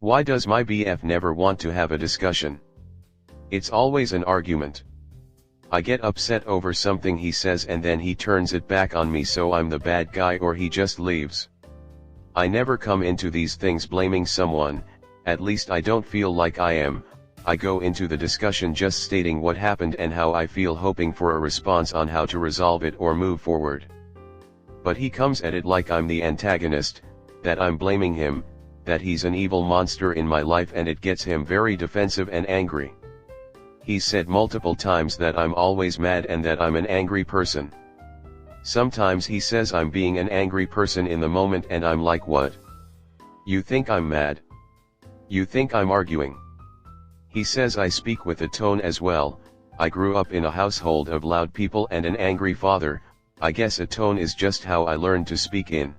Why does my BF never want to have a discussion? It's always an argument. I get upset over something he says and then he turns it back on me, so I'm the bad guy or he just leaves. I never come into these things blaming someone, at least I don't feel like I am. I go into the discussion just stating what happened and how I feel, hoping for a response on how to resolve it or move forward. But he comes at it like I'm the antagonist, that I'm blaming him, that he's an evil monster in my life, and it gets him very defensive and angry. He's said multiple times that I'm always mad and that I'm an angry person. Sometimes he says I'm being an angry person in the moment and I'm like, what? You think I'm mad? You think I'm arguing? He says I speak with a tone as well. I grew up in a household of loud people and an angry father. I guess a tone is just how I learned to speak in.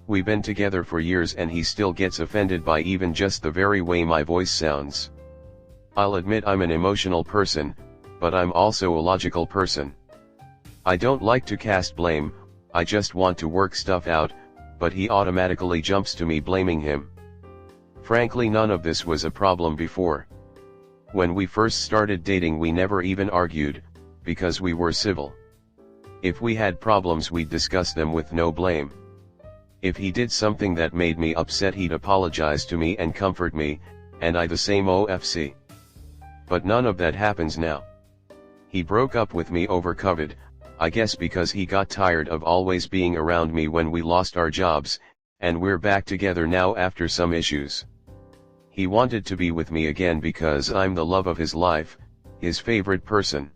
We've been together for years and he still gets offended by even just the very way my voice sounds. I'll admit I'm an emotional person, but I'm also a logical person. I don't like to cast blame, I just want to work stuff out, but he automatically jumps to me blaming him. Frankly, none of this was a problem before. When we first started dating we never even argued, because we were civil. If we had problems we'd discuss them with no blame. If he did something that made me upset he'd apologize to me and comfort me, and I the same OFC. But none of that happens now. He broke up with me over COVID, I guess because he got tired of always being around me when we lost our jobs, and we're back together now after some issues. He wanted to be with me again because I'm the love of his life, his favorite person.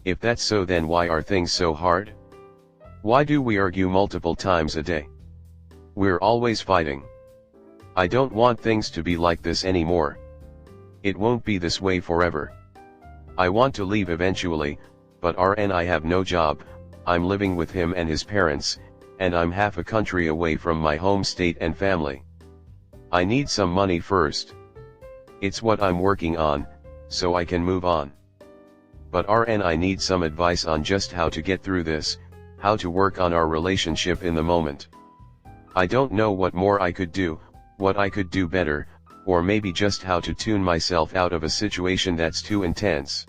If that's so, then why are things so hard? Why do we argue multiple times a day? We're always fighting. I don't want things to be like this anymore. It won't be this way forever. I want to leave eventually, but I have no job, I'm living with him and his parents, and I'm half a country away from my home state and family. I need some money first. It's what I'm working on, so I can move on. But I need some advice on just how to get through this, how to work on our relationship in the moment. I don't know what more I could do, what I could do better, or maybe just how to tune myself out of a situation that's too intense.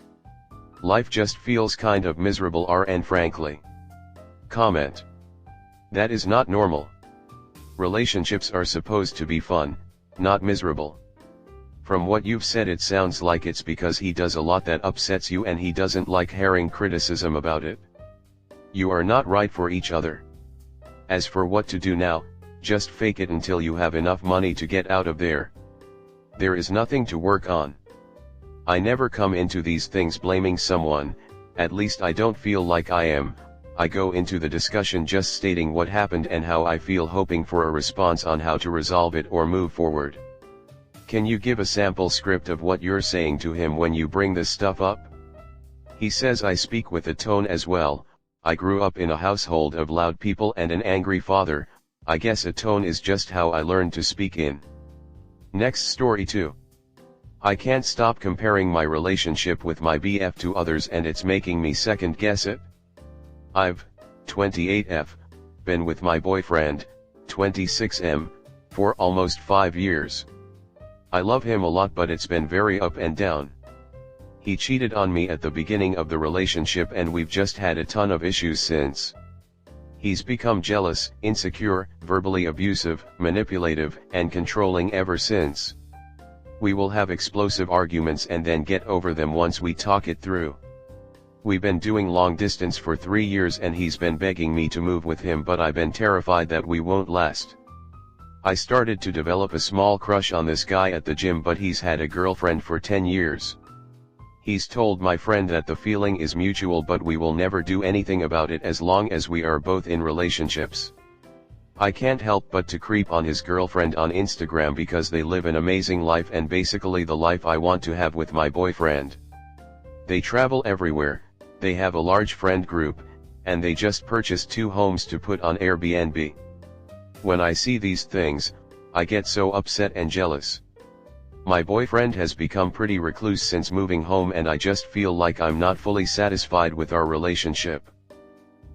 Life just feels kind of miserable frankly. Comment. That is not normal. Relationships are supposed to be fun, not miserable. From what you've said it sounds like it's because he does a lot that upsets you and he doesn't like hearing criticism about it. You are not right for each other. As for what to do now, just fake it until you have enough money to get out of there. There is nothing to work on. I never come into these things blaming someone, at least I don't feel like I am. I go into the discussion just stating what happened and how I feel, hoping for a response on how to resolve it or move forward. Can you give a sample script of what you're saying to him when you bring this stuff up? He says I speak with a tone as well. I grew up in a household of loud people and an angry father. I guess a tone is just how I learned to speak in. Next story 2. I can't stop comparing my relationship with my BF to others and it's making me second guess it. I've, 28F, been with my boyfriend, 26M, for almost 5 years. I love him a lot but it's been very up and down. He cheated on me at the beginning of the relationship and we've just had a ton of issues since. He's become jealous, insecure, verbally abusive, manipulative, and controlling ever since. We will have explosive arguments and then get over them once we talk it through. We've been doing long distance for 3 years and he's been begging me to move with him, but I've been terrified that we won't last. I started to develop a small crush on this guy at the gym, but he's had a girlfriend for 10 years. He's told my friend that the feeling is mutual, but we will never do anything about it as long as we are both in relationships. I can't help but to creep on his girlfriend on Instagram because they live an amazing life and basically the life I want to have with my boyfriend. They travel everywhere, they have a large friend group, and they just purchased 2 homes to put on Airbnb. When I see these things, I get so upset and jealous. My boyfriend has become pretty recluse since moving home and I just feel like I'm not fully satisfied with our relationship.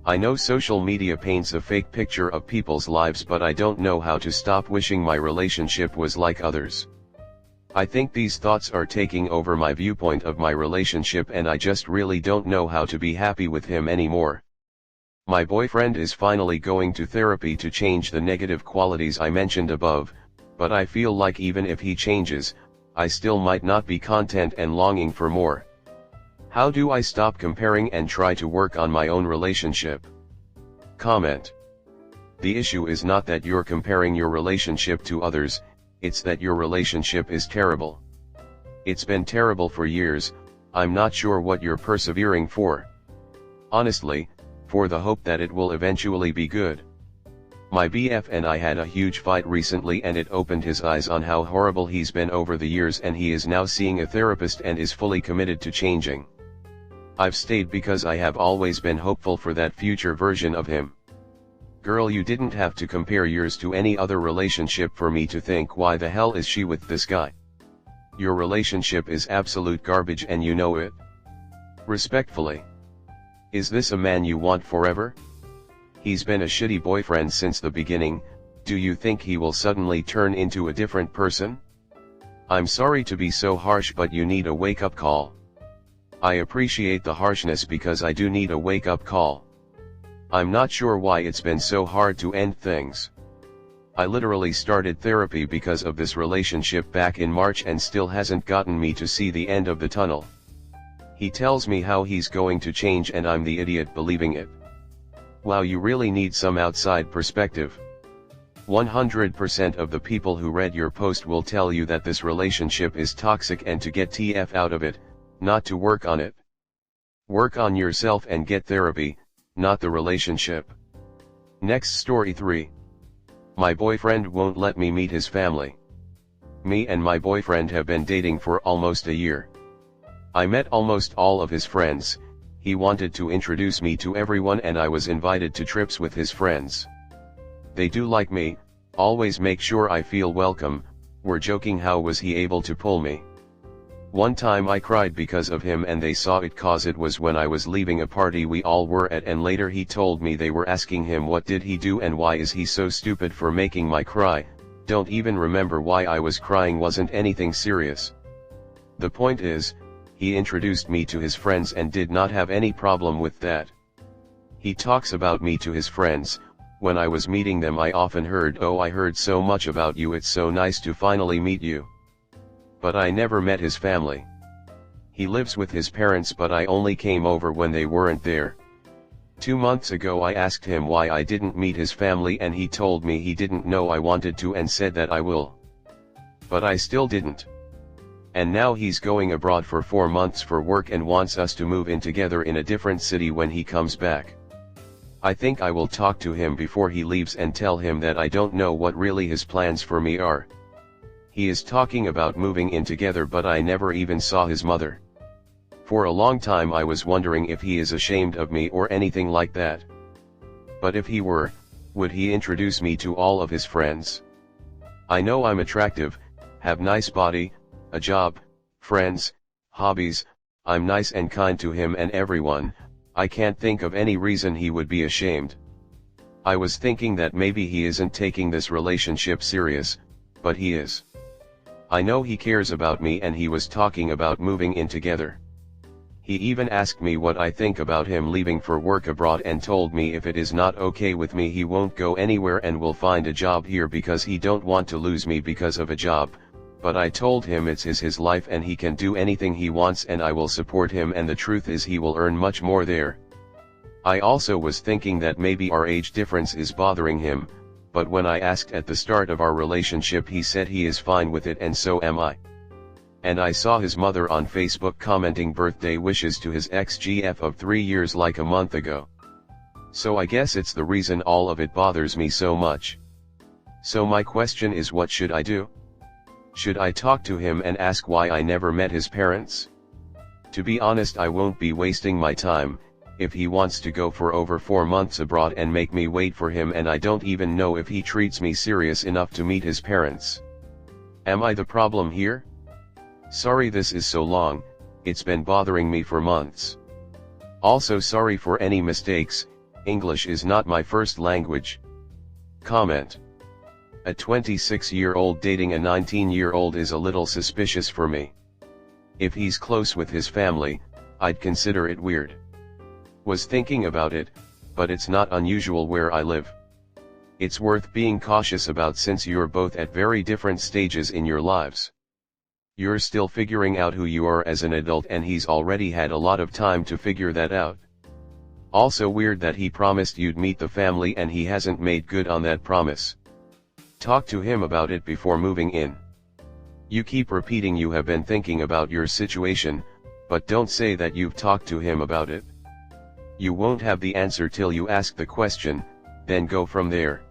I know social media paints a fake picture of people's lives, but I don't know how to stop wishing my relationship was like others. I think these thoughts are taking over my viewpoint of my relationship, and I just really don't know how to be happy with him anymore. My boyfriend is finally going to therapy to change the negative qualities I mentioned above, but I feel like even if he changes, I still might not be content and longing for more. How do I stop comparing and try to work on my own relationship? Comment. The issue is not that you're comparing your relationship to others, it's that your relationship is terrible. It's been terrible for years. I'm not sure what you're persevering for. Honestly, for the hope that it will eventually be good. My BF and I had a huge fight recently, and it opened his eyes on how horrible he's been over the years, and he is now seeing a therapist and is fully committed to changing. I've stayed because I have always been hopeful for that future version of him. Girl, you didn't have to compare yours to any other relationship for me to think, why the hell is she with this guy? Your relationship is absolute garbage and you know it. Respectfully. Is this a man you want forever? He's been a shitty boyfriend since the beginning. Do you think he will suddenly turn into a different person? I'm sorry to be so harsh, but you need a wake-up call. I appreciate the harshness because I do need a wake-up call. I'm not sure why it's been so hard to end things. I literally started therapy because of this relationship back in March and still hasn't gotten me to see the end of the tunnel. He tells me how he's going to change and I'm the idiot believing it. Wow, you really need some outside perspective. 100% of the people who read your post will tell you that this relationship is toxic and to get TF out of it, not to work on it. Work on yourself and get therapy, not the relationship. Next story 3. My boyfriend won't let me meet his family. Me and my boyfriend have been dating for almost a year. I met almost all of his friends. He wanted to introduce me to everyone and I was invited to trips with his friends. They do like me, always make sure I feel welcome. We're joking, how was he able to pull me? One time I cried because of him and they saw it cause it was when I was leaving a party we all were at, and later he told me they were asking him what did he do and why is he so stupid for making my cry. Don't even remember why I was crying, wasn't anything serious. The point is, he introduced me to his friends and did not have any problem with that. He talks about me to his friends. When I was meeting them I often heard, "Oh, I heard so much about you, it's so nice to finally meet you." But I never met his family. He lives with his parents but I only came over when they weren't there. 2 months ago I asked him why I didn't meet his family and he told me he didn't know I wanted to and said that I will. But I still didn't. And now he's going abroad for 4 months for work and wants us to move in together in a different city when he comes back. I think I will talk to him before he leaves and tell him that I don't know what really his plans for me are. He is talking about moving in together but I never even saw his mother. For a long time I was wondering if he is ashamed of me or anything like that. But if he were, would he introduce me to all of his friends? I know I'm attractive, have nice body, a job, friends, hobbies. I'm nice and kind to him and everyone. I can't think of any reason he would be ashamed. I was thinking that maybe he isn't taking this relationship serious, but he is. I know he cares about me and he was talking about moving in together. He even asked me what I think about him leaving for work abroad and told me if it is not okay with me he won't go anywhere and will find a job here because he don't want to lose me because of a job. But I told him it's his life and he can do anything he wants and I will support him, and the truth is he will earn much more there. I also was thinking that maybe our age difference is bothering him, but when I asked at the start of our relationship he said he is fine with it and so am I. And I saw his mother on Facebook commenting birthday wishes to his ex-GF of 3 years like a month ago. So I guess it's the reason all of it bothers me so much. So my question is, what should I do? Should I talk to him and ask why I never met his parents? To be honest, I won't be wasting my time. If he wants to go for over 4 months abroad and make me wait for him, and I don't even know if he treats me serious enough to meet his parents. Am I the problem here? Sorry this is so long, it's been bothering me for months. Also sorry for any mistakes, English is not my first language. Comment. A 26-year-old dating a 19-year-old is a little suspicious for me. If he's close with his family, I'd consider it weird. Was thinking about it, but it's not unusual where I live. It's worth being cautious about since you're both at very different stages in your lives. You're still figuring out who you are as an adult and he's already had a lot of time to figure that out. Also weird that he promised you'd meet the family and he hasn't made good on that promise. Talk to him about it before moving in. You keep repeating you have been thinking about your situation, but don't say that you've talked to him about it. You won't have the answer till you ask the question, then go from there.